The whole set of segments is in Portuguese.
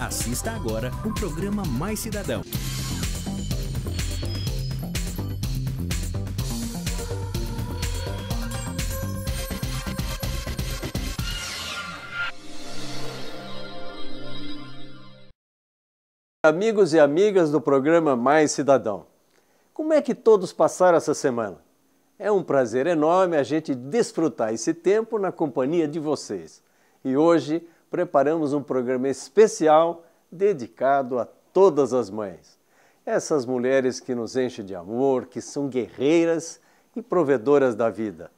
Assista agora o programa Mais Cidadão. Amigos e amigas do programa Mais Cidadão, como é que todos passaram essa semana? É um prazer enorme a gente desfrutar esse tempo na companhia de vocês. E hoje preparamos um programa especial dedicado a todas as mães. Essas mulheres que nos enchem de amor, que são guerreiras e provedoras da vida.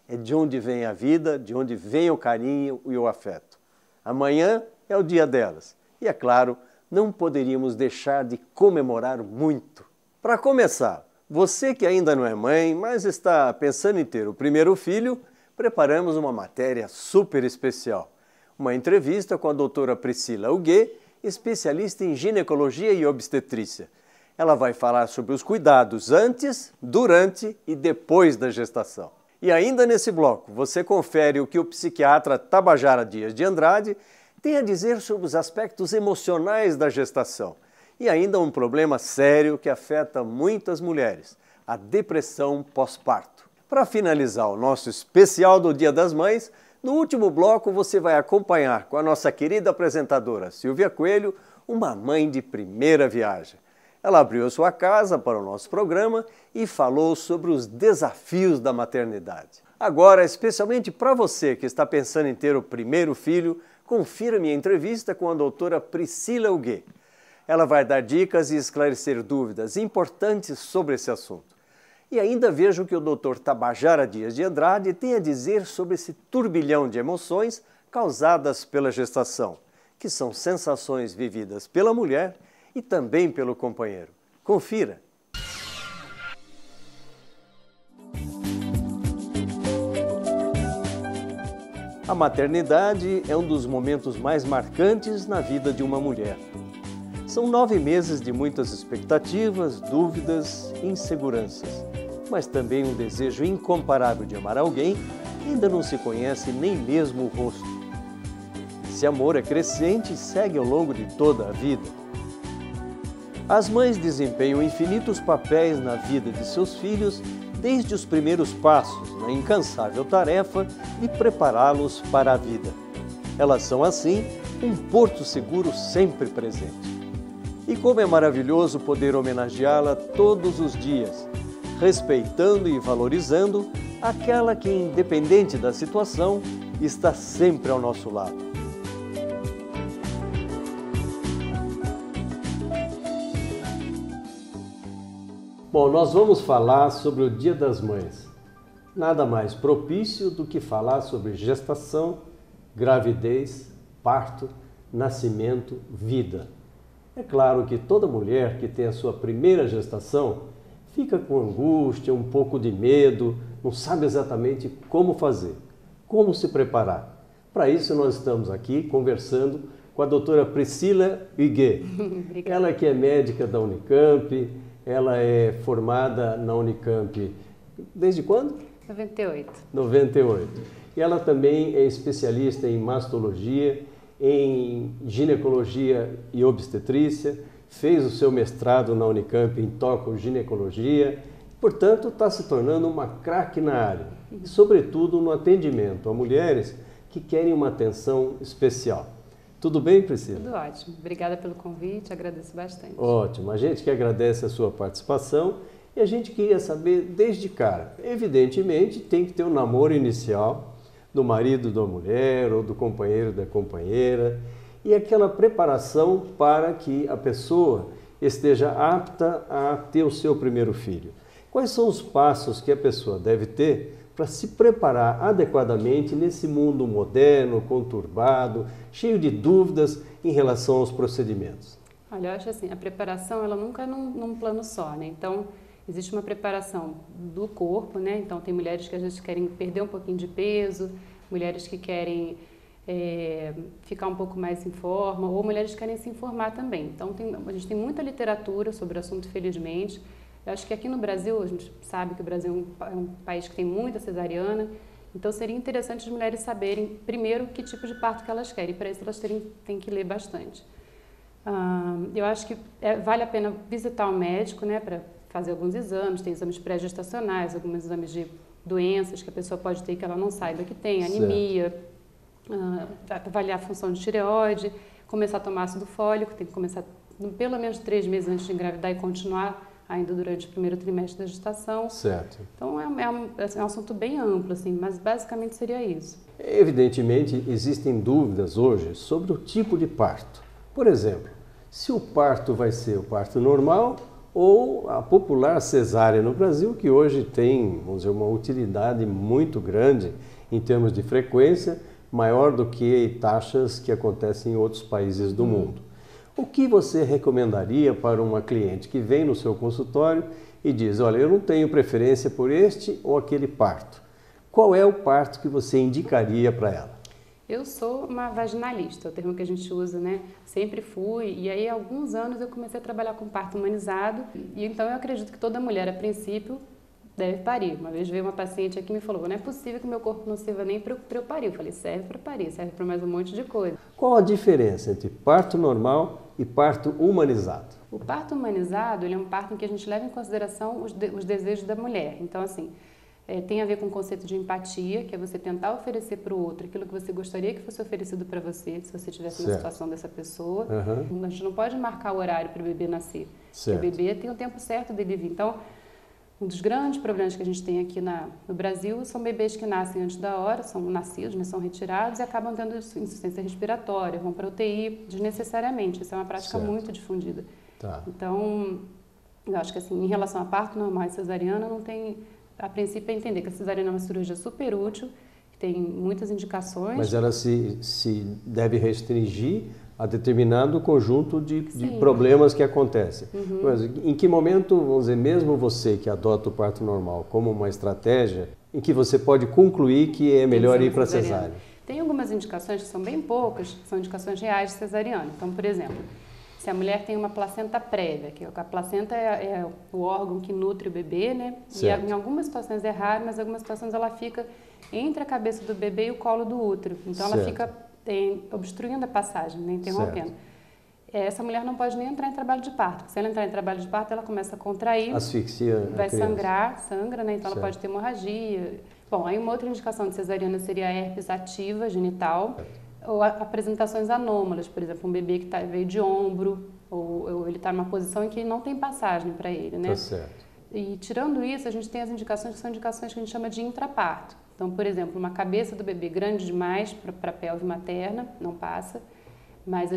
É de onde vem a vida, de onde vem o carinho e o afeto. Amanhã é o dia delas. E é claro, não poderíamos deixar de comemorar muito. Para começar, você que ainda não é mãe, mas está pensando em ter o primeiro filho, preparamos uma matéria super especial. Uma entrevista com a doutora Priscila Huguet, especialista em ginecologia e obstetrícia. Ela vai falar sobre os cuidados antes, durante e depois da gestação. E ainda nesse bloco, você confere o que o psiquiatra Tabajara Dias de Andrade tem a dizer sobre os aspectos emocionais da gestação e ainda um problema sério que afeta muitas mulheres, a depressão pós-parto. Para finalizar o nosso especial do Dia das Mães, no último bloco você vai acompanhar com a nossa querida apresentadora Silvia Coelho, uma mãe de primeira viagem. Ela abriu a sua casa para o nosso programa e falou sobre os desafios da maternidade. Agora, especialmente para você que está pensando em ter o primeiro filho, confira minha entrevista com a doutora Priscila Huguet. Ela vai dar dicas e esclarecer dúvidas importantes sobre esse assunto. E ainda veja o que o doutor Tabajara Dias de Andrade tem a dizer sobre esse turbilhão de emoções causadas pela gestação, que são sensações vividas pela mulher e também pelo companheiro. Confira! A maternidade é um dos momentos mais marcantes na vida de uma mulher. São 9 meses de muitas expectativas, dúvidas e inseguranças, mas também um desejo incomparável de amar alguém que ainda não se conhece nem mesmo o rosto. Esse amor é crescente e segue ao longo de toda a vida. As mães desempenham infinitos papéis na vida de seus filhos desde os primeiros passos, na incansável tarefa de prepará-los para a vida. Elas são, assim, um porto seguro sempre presente. E como é maravilhoso poder homenageá-la todos os dias, respeitando e valorizando aquela que, independente da situação, está sempre ao nosso lado. Bom, nós vamos falar sobre o Dia das Mães. Nada mais propício do que falar sobre gestação, gravidez, parto, nascimento, vida. É claro que toda mulher que tem a sua primeira gestação fica com angústia, um pouco de medo, não sabe exatamente como fazer, como se preparar. Para isso nós estamos aqui conversando com a doutora Priscila Huguet. Ela que é médica da Unicamp, ela é formada na Unicamp desde quando? 98. 98. E ela também é especialista em mastologia, em ginecologia e obstetrícia, fez o seu mestrado na Unicamp em tocoginecologia, portanto está se tornando uma craque na área, e sobretudo no atendimento a mulheres que querem uma atenção especial. Tudo bem, Priscila? Tudo ótimo. Obrigada pelo convite, agradeço bastante. Ótimo. A gente que agradece a sua participação e a gente queria saber desde cara. Evidentemente, tem que ter um namoro inicial do marido da mulher ou do companheiro da companheira e aquela preparação para que a pessoa esteja apta a ter o seu primeiro filho. Quais são os passos que a pessoa deve ter para se preparar adequadamente nesse mundo moderno, conturbado, cheio de dúvidas em relação aos procedimentos? Olha, eu acho assim, a preparação ela nunca é num plano só, né? Então, existe uma preparação do corpo, né? Então, tem mulheres que às vezes querem perder um pouquinho de peso, mulheres que querem ficar um pouco mais em forma, ou mulheres que querem se informar também. Então, a gente tem muita literatura sobre o assunto, felizmente. Eu acho que aqui no Brasil, a gente sabe que o Brasil é um país que tem muita cesariana, então seria interessante as mulheres saberem, primeiro, que tipo de parto que elas querem, para isso elas têm que ler bastante. Eu acho que vale a pena visitar o médico, né, para fazer alguns exames, tem exames pré-gestacionais, alguns exames de doenças que a pessoa pode ter que ela não saiba que tem, anemia, avaliar a função de tireoide, começar a tomar ácido fólico, tem que começar pelo menos 3 meses antes de engravidar e continuar ainda durante o primeiro trimestre da gestação. Certo. Então é um assunto bem amplo, assim, mas basicamente seria isso. Evidentemente, existem dúvidas hoje sobre o tipo de parto. Por exemplo, se o parto vai ser o parto normal ou a popular cesárea no Brasil, que hoje tem, vamos dizer, uma utilidade muito grande em termos de frequência, maior do que taxas que acontecem em outros países do mundo. O que você recomendaria para uma cliente que vem no seu consultório e diz, olha, eu não tenho preferência por este ou aquele parto? Qual é o parto que você indicaria para ela? Eu sou uma vaginalista, é o termo que a gente usa, né? Sempre fui, e aí há alguns anos eu comecei a trabalhar com parto humanizado, e então eu acredito que toda mulher, a princípio, deve parir. Uma vez veio uma paciente aqui e me falou, não é possível que meu corpo não sirva nem para eu parir. Eu falei, serve para parir, serve para mais um monte de coisa. Qual a diferença entre parto normal e parto humanizado? O parto humanizado, ele é um parto em que a gente leva em consideração os desejos da mulher. Então, assim, tem a ver com o conceito de empatia, que é você tentar oferecer para o outro aquilo que você gostaria que fosse oferecido para você, se você estivesse na situação dessa pessoa. A gente não pode marcar o horário para o bebê nascer, porque o bebê tem o tempo certo dele vir. Então, um dos grandes problemas que a gente tem aqui no Brasil são bebês que nascem antes da hora, são nascidos, né, são retirados e acabam tendo insuficiência respiratória, vão para UTI desnecessariamente. Isso é uma prática muito difundida. Tá. Então, eu acho que assim, em relação a parto normal e cesariana, não tem... A princípio é entender que a cesariana é uma cirurgia super útil, que tem muitas indicações. Mas ela se deve restringir a determinado conjunto de problemas que acontecem. Mas em que momento, vamos dizer, mesmo você que adota o parto normal como uma estratégia, em que você pode concluir que é melhor ir para a cesárea? Tem algumas indicações que são bem poucas, que são indicações reais de cesariana. Então, por exemplo, se a mulher tem uma placenta prévia, que a placenta é o órgão que nutre o bebê, né? Certo. E em algumas situações é raro, mas em algumas situações ela fica entre a cabeça do bebê e o colo do útero. Então ela fica obstruindo a passagem, né? Interrompendo. Essa mulher não pode nem entrar em trabalho de parto. Se ela entrar em trabalho de parto, ela começa a contrair, asfixia, vai sangra, né? Então ela pode ter hemorragia. Bom, aí uma outra indicação de cesariana seria a herpes ativa genital. Ou apresentações anômalas, por exemplo, um bebê que veio de ombro, ou ele está numa posição em que não tem passagem para ele, né? Tá certo. E tirando isso, a gente tem as indicações que são indicações que a gente chama de intraparto. Então, por exemplo, uma cabeça do bebê grande demais para a pelve materna, não passa, mas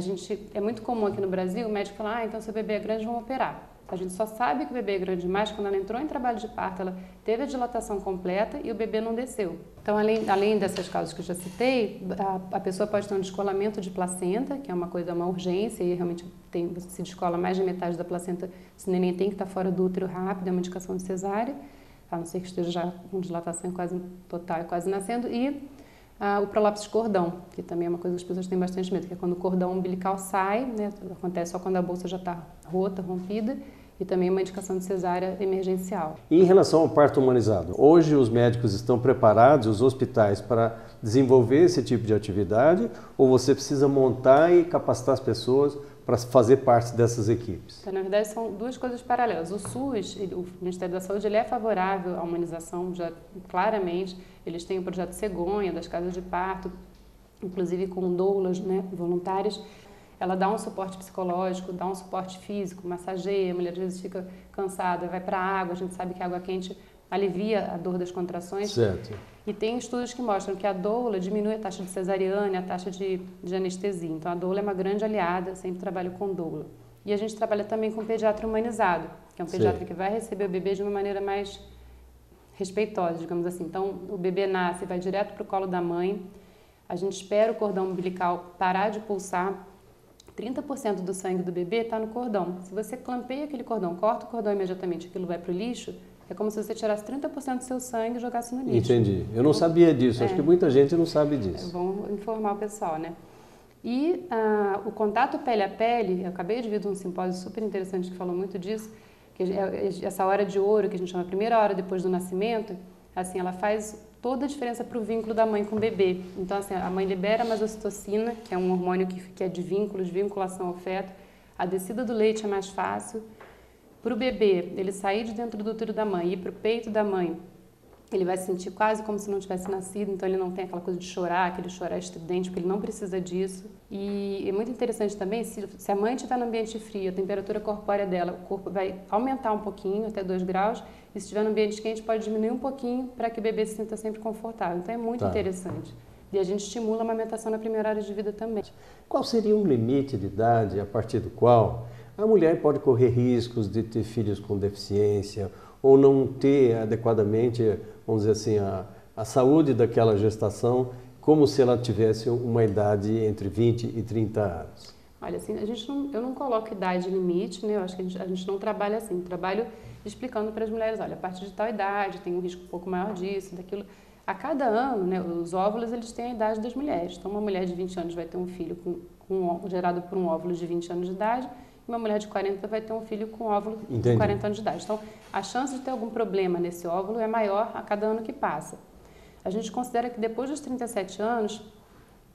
é muito comum aqui no Brasil, o médico fala, então seu bebê é grande, vamos operar. A gente só sabe que o bebê é grande demais quando ela entrou em trabalho de parto, ela teve a dilatação completa e o bebê não desceu. Então, além dessas causas que eu já citei, a pessoa pode ter um descolamento de placenta, que é uma urgência, e realmente se descola mais de metade da placenta, esse neném tem que estar fora do útero rápido, é uma indicação de cesárea, a não ser que esteja já com dilatação quase total e quase nascendo, e o prolapso de cordão, que também é uma coisa que as pessoas têm bastante medo, que é quando o cordão umbilical sai, né, acontece só quando a bolsa já está rota, rompida, e também uma indicação de cesárea emergencial. E em relação ao parto humanizado, hoje os médicos estão preparados, os hospitais, para desenvolver esse tipo de atividade, ou você precisa montar e capacitar as pessoas para fazer parte dessas equipes? Então, na verdade, são duas coisas paralelas. O SUS, o Ministério da Saúde, ele é favorável à humanização, já claramente. Eles têm o projeto Cegonha, das casas de parto, inclusive com doulas, né, voluntárias. Ela dá um suporte psicológico, dá um suporte físico, massageia, a mulher às vezes fica cansada, vai para a água, a gente sabe que a água quente alivia a dor das contrações. Certo. E tem estudos que mostram que a doula diminui a taxa de cesariana e a taxa de anestesia. Então, a doula é uma grande aliada, sempre trabalho com doula. E a gente trabalha também com pediatra humanizado, que é um pediatra que vai receber o bebê de uma maneira mais respeitosa, digamos assim. Então, o bebê nasce, vai direto para o colo da mãe, a gente espera o cordão umbilical parar de pulsar, 30% do sangue do bebê está no cordão. Se você clampeia aquele cordão, corta o cordão imediatamente, aquilo vai para o lixo, é como se você tirasse 30% do seu sangue e jogasse no lixo. Entendi. Eu não sabia disso, acho que muita gente não sabe disso. Vamos informar o pessoal, né? E o contato pele a pele, eu acabei de vir de um simpósio super interessante que falou muito disso, que essa hora de ouro, que a gente chama a primeira hora depois do nascimento, assim, ela faz toda a diferença para o vínculo da mãe com o bebê. Então, assim, a mãe libera a ocitocina, que é um hormônio que é de vínculo, de vinculação ao feto. A descida do leite é mais fácil. Para o bebê, ele sair de dentro do útero da mãe e ir para o peito da mãe, ele vai se sentir quase como se não tivesse nascido, então ele não tem aquela coisa de chorar, aquele chorar estridente, porque ele não precisa disso. E é muito interessante também, se a mãe estiver no ambiente frio, a temperatura corpórea dela, o corpo vai aumentar um pouquinho, até 2 graus, e se estiver no ambiente quente, pode diminuir um pouquinho para que o bebê se sinta sempre confortável. Então é muito interessante. E a gente estimula a amamentação na primeira hora de vida também. Qual seria um limite de idade a partir do qual a mulher pode correr riscos de ter filhos com deficiência ou não ter adequadamente, vamos dizer assim, a saúde daquela gestação, como se ela tivesse uma idade entre 20 e 30 anos? Olha, assim, eu não coloco idade limite, né? Eu acho que a gente não trabalha assim. Trabalho explicando para as mulheres, olha, a partir de tal idade tem um risco um pouco maior disso, daquilo. A cada ano, né, os óvulos, eles têm a idade das mulheres. Então, uma mulher de 20 anos vai ter um filho gerado por um óvulo de 20 anos de idade, e uma mulher de 40 vai ter um filho com óvulo de 40 anos de idade. Então, a chance de ter algum problema nesse óvulo é maior a cada ano que passa. A gente considera que depois dos 37 anos,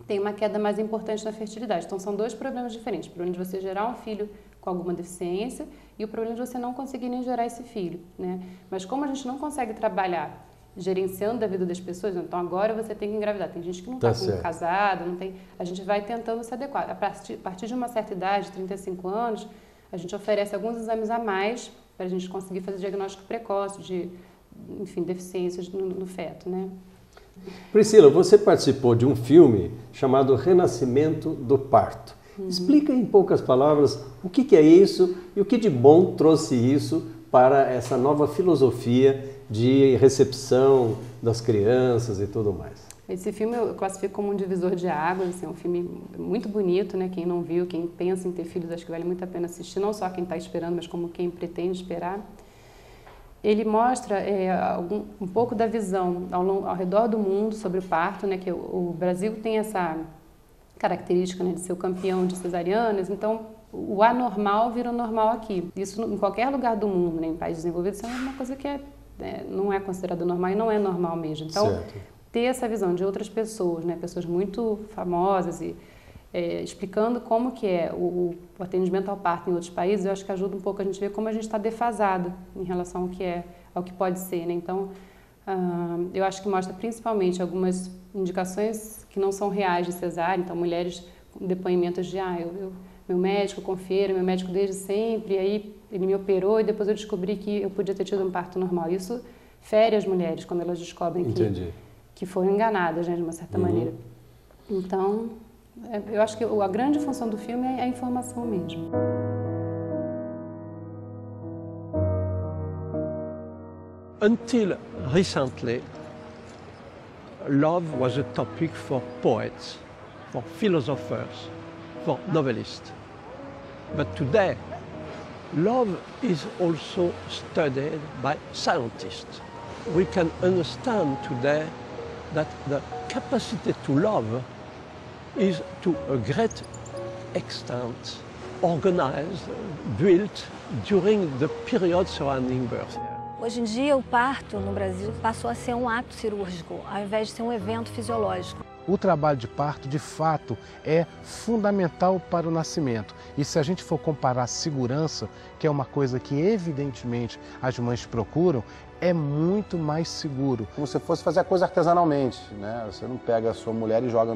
tem uma queda mais importante na fertilidade. Então, são 2 problemas diferentes. O problema de você gerar um filho com alguma deficiência e o problema de você não conseguir nem gerar esse filho, né? Mas como a gente não consegue trabalhar gerenciando a vida das pessoas, então agora você tem que engravidar. Tem gente que não está casada, não tem. A gente vai tentando se adequar. A partir de uma certa idade, 35 anos, a gente oferece alguns exames a mais para a gente conseguir fazer diagnóstico precoce de, enfim, deficiências no feto, né? Priscila, você participou de um filme chamado Renascimento do Parto. Explica em poucas palavras o que é isso e o que de bom trouxe isso para essa nova filosofia de recepção das crianças e tudo mais. Esse filme eu classifico como um divisor de águas, assim, é um filme muito bonito, né? Quem não viu, quem pensa em ter filhos, acho que vale muito a pena assistir, não só quem está esperando, mas como quem pretende esperar. Ele mostra um pouco da visão ao redor do mundo sobre o parto, né? Que o Brasil tem essa característica, né, de ser o campeão de cesarianas, então o anormal vira normal aqui. Isso em qualquer lugar do mundo, né, em países desenvolvidos, isso é uma coisa que não é considerado normal e não é normal mesmo. Então, ter essa visão de outras pessoas, né, pessoas muito famosas e explicando como que é o atendimento ao parto em outros países, eu acho que ajuda um pouco a gente a ver como a gente está defasado em relação ao que pode ser, né? Então, eu acho que mostra principalmente algumas indicações que não são reais de cesárea, então mulheres com depoimentos de meu médico confere, meu médico desde sempre, aí ele me operou e depois eu descobri que eu podia ter tido um parto normal. Isso fere as mulheres quando elas descobrem que foram enganadas, né, de uma certa maneira. Então, eu acho que a grande função do filme é a informação mesmo. Until recently, love was a topic for poets, for philosophers, for novelists. But today, love is also studied by scientists. We can understand today that the capacity to love is to a great extent organized, built during the period surrounding birth. Hoje em dia, o parto no Brasil passou a ser um ato cirúrgico, ao invés de ser um evento fisiológico. O trabalho de parto, de fato, é fundamental para o nascimento. E se a gente for comparar segurança, que é uma coisa que evidentemente as mães procuram, é muito mais seguro. Como se fosse fazer a coisa artesanalmente, né? Você não pega a sua mulher e joga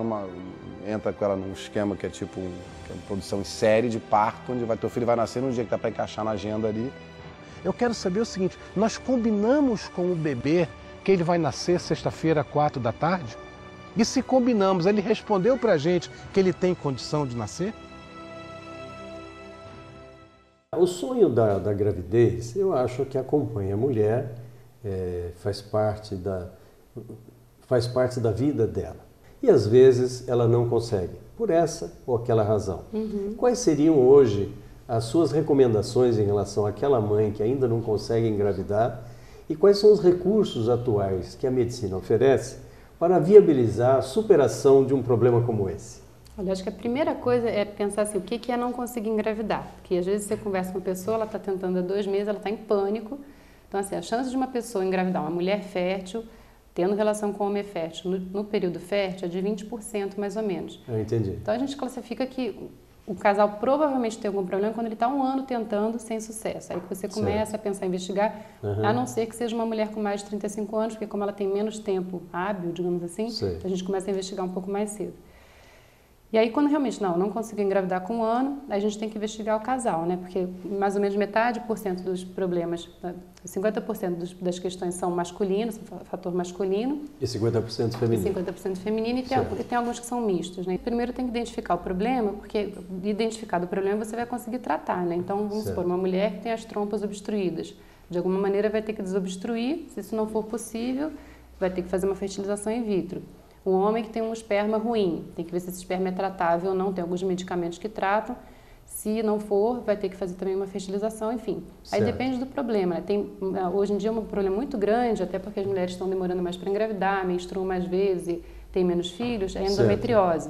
entra com ela num esquema que é tipo uma produção em série de parto, onde teu filho vai nascer no dia que dá para encaixar na agenda ali. Eu quero saber o seguinte, nós combinamos com o bebê que ele vai nascer sexta-feira, 4 da tarde? E se combinamos, ele respondeu pra gente que ele tem condição de nascer? O sonho da gravidez, eu acho que acompanha a mulher, faz parte da vida dela. E às vezes ela não consegue, por essa ou aquela razão. Quais seriam hoje as suas recomendações em relação àquela mãe que ainda não consegue engravidar e quais são os recursos atuais que a medicina oferece para viabilizar a superação de um problema como esse? Olha, acho que a primeira coisa é pensar assim, o que é não conseguir engravidar? Porque às vezes você conversa com uma pessoa, ela está tentando há 2 meses, ela está em pânico. Então, assim, a chance de uma pessoa engravidar, uma mulher fértil, tendo relação com um homem fértil, no período fértil é de 20% mais ou menos. Eu entendi. Então a gente classifica que o casal provavelmente tem algum problema quando ele está 1 ano tentando sem sucesso. Aí que você começa a pensar, a investigar, a não ser que seja uma mulher com mais de 35 anos, porque como ela tem menos tempo hábil, digamos assim, a gente começa a investigar um pouco mais cedo. E aí, quando realmente não conseguiu engravidar com 1 ano, a gente tem que investigar o casal, né? Porque mais ou menos metade dos problemas, 50% das questões são masculinos, fator masculino. E 50% feminino. E 50% feminino, e tem alguns que são mistos, né? Primeiro tem que identificar o problema, porque identificado o problema você vai conseguir tratar, né? Então, vamos supor, uma mulher que tem as trompas obstruídas, de alguma maneira vai ter que desobstruir, se isso não for possível, vai ter que fazer uma fertilização in vitro. Um homem que tem um esperma ruim, tem que ver se esse esperma é tratável ou não, tem alguns medicamentos que tratam. Se não for, vai ter que fazer também uma fertilização, enfim. Aí depende do problema, né? Hoje em dia é um problema muito grande, até porque as mulheres estão demorando mais para engravidar, menstruam mais vezes e têm menos filhos, é a endometriose,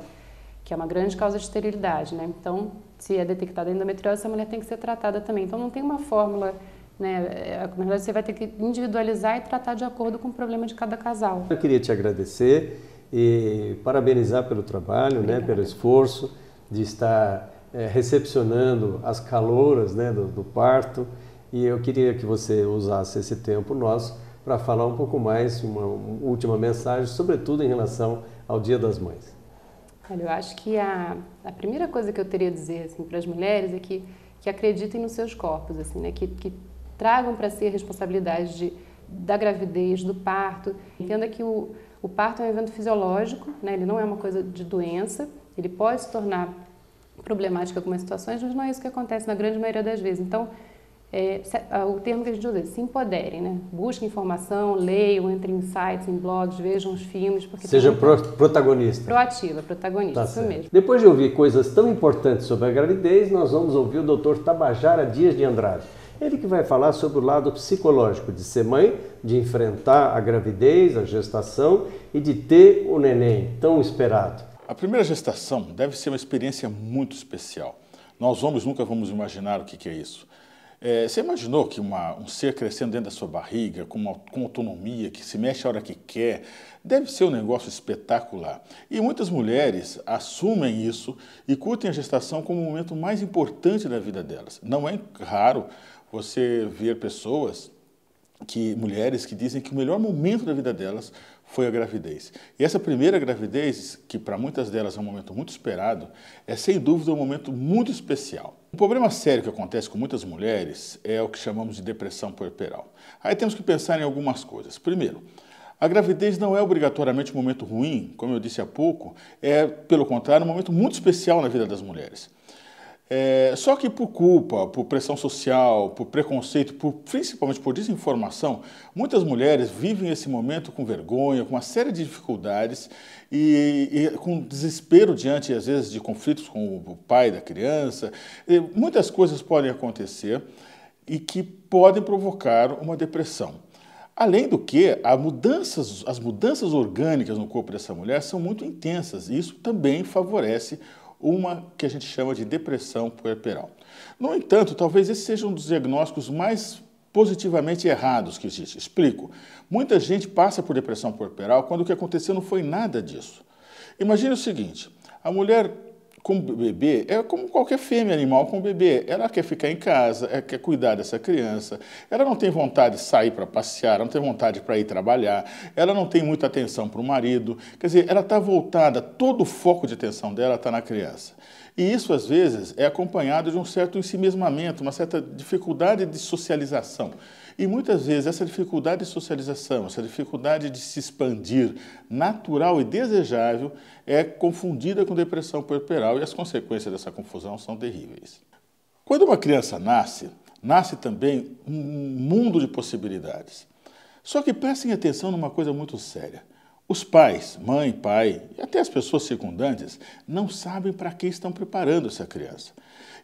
que é uma grande causa de esterilidade, né? Então, se é detectada a endometriose, essa mulher tem que ser tratada também. Então, não tem uma fórmula, né? Na verdade, você vai ter que individualizar e tratar de acordo com o problema de cada casal. Eu queria te agradecer e parabenizar pelo trabalho, né, pelo esforço de estar recepcionando as calouras, né, do parto, e eu queria que você usasse esse tempo nosso para falar um pouco mais, uma última mensagem, sobretudo em relação ao Dia das Mães. Olha, eu acho que a primeira coisa que eu teria a dizer assim, para as mulheres é que acreditem nos seus corpos, assim, né, que tragam para si a responsabilidade da gravidez, do parto. Entenda que o parto é um evento fisiológico, né? Ele não é uma coisa de doença, ele pode se tornar problemático em algumas situações, mas não é isso que acontece na grande maioria das vezes. Então, o termo que a gente usa é se empoderem, né? Busquem informação, leiam, entrem em sites, em blogs, vejam os filmes. Porque seja protagonista. Proativa, protagonista, isso mesmo. Depois de ouvir coisas tão importantes sobre a gravidez, nós vamos ouvir o Dr. Tabajara Dias de Andrade. Ele que vai falar sobre o lado psicológico de ser mãe, de enfrentar a gravidez, a gestação e de ter o neném tão esperado. A primeira gestação deve ser uma experiência muito especial. Nós homens nunca vamos imaginar o que é isso. Você imaginou que um ser crescendo dentro da sua barriga, com autonomia, que se mexe a hora que quer, deve ser um negócio espetacular. E muitas mulheres assumem isso e curtem a gestação como o momento mais importante da vida delas. Não é raro você ver mulheres que dizem que o melhor momento da vida delas foi a gravidez. E essa primeira gravidez, que para muitas delas é um momento muito esperado, é sem dúvida um momento muito especial. Um problema sério que acontece com muitas mulheres é o que chamamos de depressão puerperal. Aí temos que pensar em algumas coisas. Primeiro, a gravidez não é obrigatoriamente um momento ruim, como eu disse há pouco, é, pelo contrário, um momento muito especial na vida das mulheres. Só que por culpa, por pressão social, por preconceito, principalmente por desinformação, muitas mulheres vivem esse momento com vergonha, com uma série de dificuldades e com desespero diante, às vezes, de conflitos com o pai da criança. Muitas coisas podem acontecer e que podem provocar uma depressão. Além do que, as mudanças orgânicas no corpo dessa mulher são muito intensas e isso também favorece uma que a gente chama de depressão puerperal. No entanto, talvez esse seja um dos diagnósticos mais positivamente errados que existe. Explico. Muita gente passa por depressão puerperal quando o que aconteceu não foi nada disso. Imagine o seguinte, a mulher com bebê é como qualquer fêmea animal com bebê. Ela quer ficar em casa, ela quer cuidar dessa criança, ela não tem vontade de sair para passear, ela não tem vontade para ir trabalhar, ela não tem muita atenção para o marido. Quer dizer, ela está voltada, todo o foco de atenção dela está na criança. E isso, às vezes, é acompanhado de um certo ensimismamento, uma certa dificuldade de socialização. E muitas vezes essa dificuldade de socialização, essa dificuldade de se expandir, natural e desejável, é confundida com depressão puerperal e as consequências dessa confusão são terríveis. Quando uma criança nasce também um mundo de possibilidades. Só que prestem atenção numa coisa muito séria. Os pais, mãe, pai e até as pessoas circundantes não sabem para que estão preparando essa criança.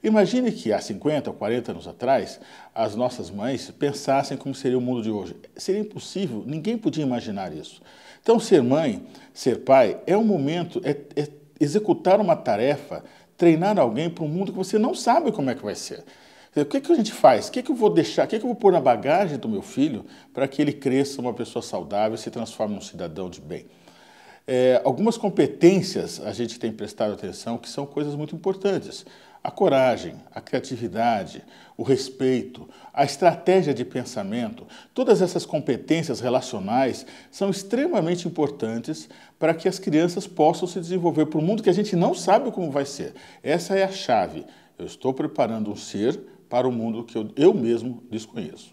Imagine que há 50 ou 40 anos atrás, as nossas mães pensassem como seria o mundo de hoje. Seria impossível, ninguém podia imaginar isso. Então, ser mãe, ser pai, é um momento, é executar uma tarefa, treinar alguém para um mundo que você não sabe como é que vai ser. O que a gente faz? O que eu vou deixar, o que eu vou pôr na bagagem do meu filho para que ele cresça uma pessoa saudável e se transforme num cidadão de bem? Algumas competências a gente tem prestado atenção que são coisas muito importantes. A coragem, a criatividade, o respeito, a estratégia de pensamento, todas essas competências relacionais são extremamente importantes para que as crianças possam se desenvolver para um mundo que a gente não sabe como vai ser. Essa é a chave. Eu estou preparando um ser para o mundo que eu mesmo desconheço.